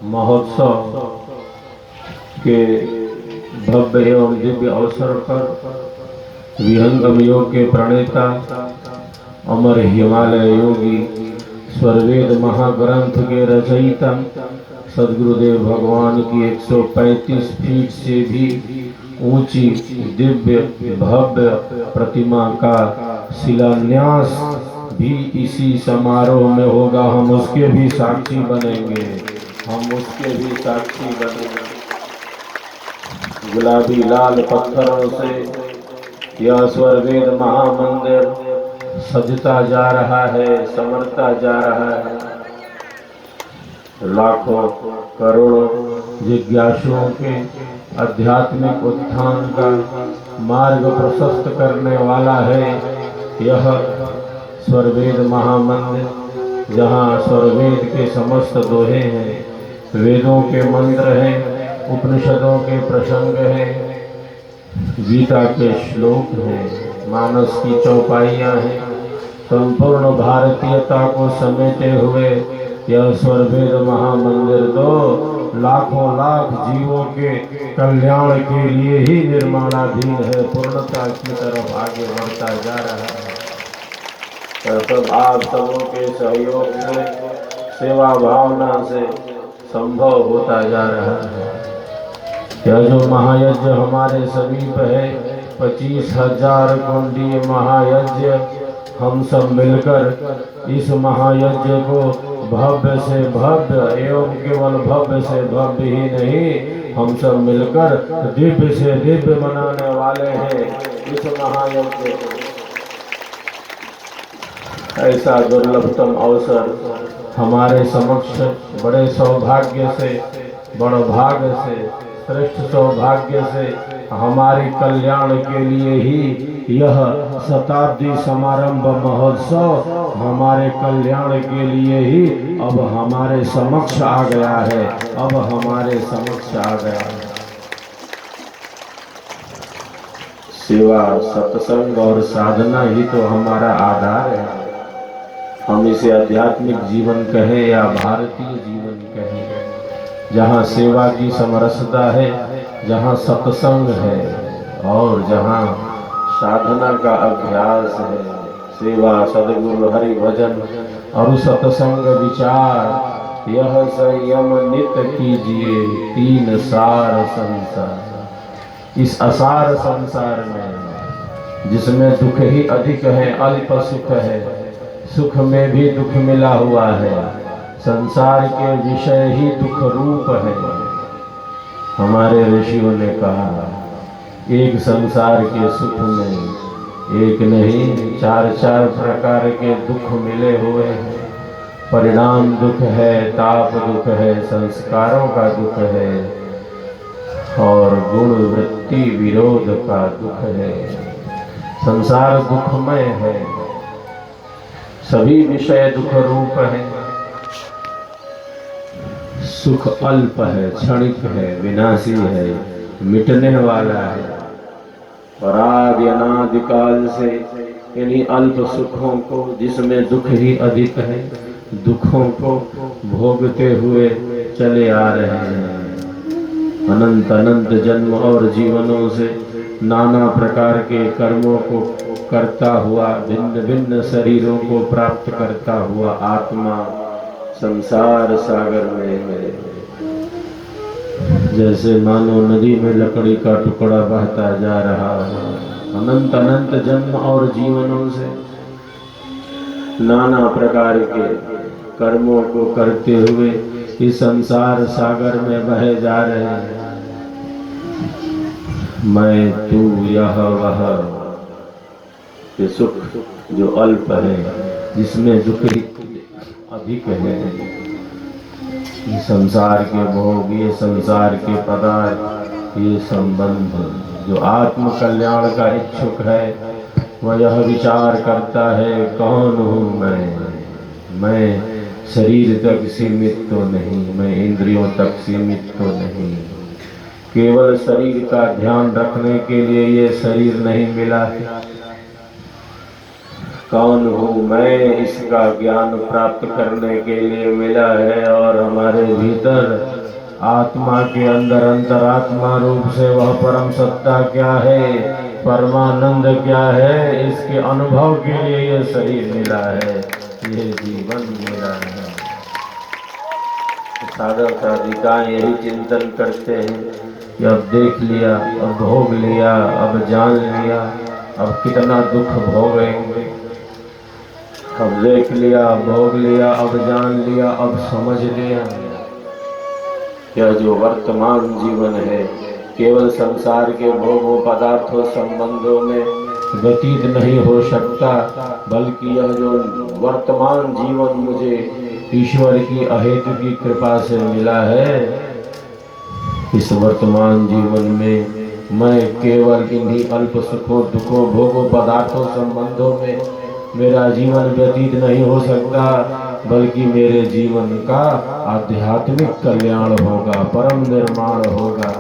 महोत्सव के भव्य एवं दिव्य अवसर पर विहंगम योग के प्रणेता अमर हिमालय योगी स्वरवेद महाग्रंथ के रचयिता सदगुरुदेव भगवान की 135 फीट से भी ऊंची दिव्य भव्य प्रतिमा का शिलान्यास भी इसी समारोह में होगा। हम उसके भी साक्षी बनेंगे, हम उसके भी साक्षी बनेंगे। गुलाबी लाल पत्थरों से यह स्वरवेद महामंदिर सजता जा रहा है, समरता जा रहा है। लाखों करोड़ों जिज्ञासुओं के आध्यात्मिक उत्थान का मार्ग प्रशस्त करने वाला है यह स्वरवेद महामंदिर, जहाँ स्वरवेद के समस्त दोहे हैं, वेदों के मंत्र हैं, उपनिषदों के प्रसंग हैं, गीता के श्लोक हैं, मानस की चौपाइयाँ हैं। संपूर्ण भारतीयता को समेटे हुए यह स्वरवेद महामंदिर तो लाखों लाख जीवों के कल्याण के लिए ही निर्माणाधीन है, पूर्णता की तरफ आगे बढ़ता जा रहा है। तब आप सबों के सहयोग से, सेवा भावना से संभव होता जा रहा है। यह जो महायज्ञ हमारे समीप है, 25,000 कुंडीय महायज्ञ, हम सब मिलकर इस महायज्ञ को भव्य से भव्य एवं केवल भव्य से भव्य ही नहीं, हम सब मिलकर दिव्य से दिव्य मनाने वाले हैं इस महायज्ञ को। ऐसा दुर्लभतम अवसर हमारे समक्ष बड़े सौभाग्य से, बड़ भाग्य से, श्रेष्ठ सौभाग्य से, हमारे कल्याण के लिए ही यह शताब्दी समारंभ महोत्सव हमारे कल्याण के लिए ही अब हमारे समक्ष आ गया है, अब हमारे समक्ष आ गया है। सेवा, सत्संग और साधना ही तो हमारा आधार है। हम इसे आध्यात्मिक जीवन कहें या भारतीय जीवन कहें, जहाँ सेवा की समरसता है, जहाँ सत्संग है और जहाँ साधना का अभ्यास है। सेवा, सद्गुरु, हरि भजन और सत्संग विचार, यह संयम नित कीजिए, तीन सार संसार। इस असार संसार में जिसमें दुख ही अधिक है, अल्प सुख है, सुख में भी दुख मिला हुआ है, संसार के विषय ही दुख रूप है। हमारे ऋषियों ने कहा, एक संसार के सुख में एक नहीं 4 प्रकार के दुख मिले हुए हैं। परिणाम दुख है, ताप दुख है, संस्कारों का दुख है और गुण वृत्ति विरोध का दुख है। संसार दुखमय है, सभी विषय दुख रूप है। सुख अल्प है, क्षणिक है, विनाशी है, मिटने वाला है। और आदि अनादि काल से इन्हीं अल्प सुखों को, जिसमें दुख ही अधिक है, दुखों को भोगते हुए चले आ रहे हैं। अनंत अनंत जन्म और जीवनों से नाना प्रकार के कर्मों को करता हुआ, भिन्न भिन्न शरीरों को प्राप्त करता हुआ आत्मा संसार सागर में है। जैसे मानो नदी में लकड़ी का टुकड़ा बहता जा रहा है। अनंत अनंत जन्म और जीवनों से नाना प्रकार के कर्मों को करते हुए इस संसार सागर में बहे जा रहे हैं। मैं, तू, यह, वह, ये सुख जो अल्प है, जिसमें दुख अधिक है, ये संसार के भोग, ये संसार के पदार्थ, ये संबंध, जो आत्म कल्याण का इच्छुक है वह यह विचार करता है, कौन हूँ मैं शरीर तक सीमित तो नहीं, मैं इंद्रियों तक सीमित तो नहीं। केवल शरीर का ध्यान रखने के लिए ये शरीर नहीं मिला है। कौन हूँ मैं, इसका ज्ञान प्राप्त करने के लिए मिला है। और हमारे भीतर आत्मा के अंदर अंतरात्मा रूप से वह परम सत्ता क्या है, परमानंद क्या है, इसके अनुभव के लिए ये शरीर मिला है, ये जीवन मिला है। साधक साधिकाएं यही चिंतन करते हैं कि अब देख लिया, अब भोग लिया, अब जान लिया, अब कितना दुख भोगेंगे। अब देख लिया, भोग लिया, अब जान लिया, अब समझ लिया। यह जो वर्तमान जीवन है केवल संसार के भोगों पदार्थों संबंधों में व्यतीत नहीं हो सकता, बल्कि यह जो वर्तमान जीवन मुझे ईश्वर की अहेतु की कृपा से मिला है, इस वर्तमान जीवन में मैं केवल इन्हीं अल्प सुखों दुखों भोगों पदार्थों संबंधों में मेरा जीवन व्यतीत नहीं हो सकता, बल्कि मेरे जीवन का आध्यात्मिक कल्याण होगा, परम निर्माण होगा।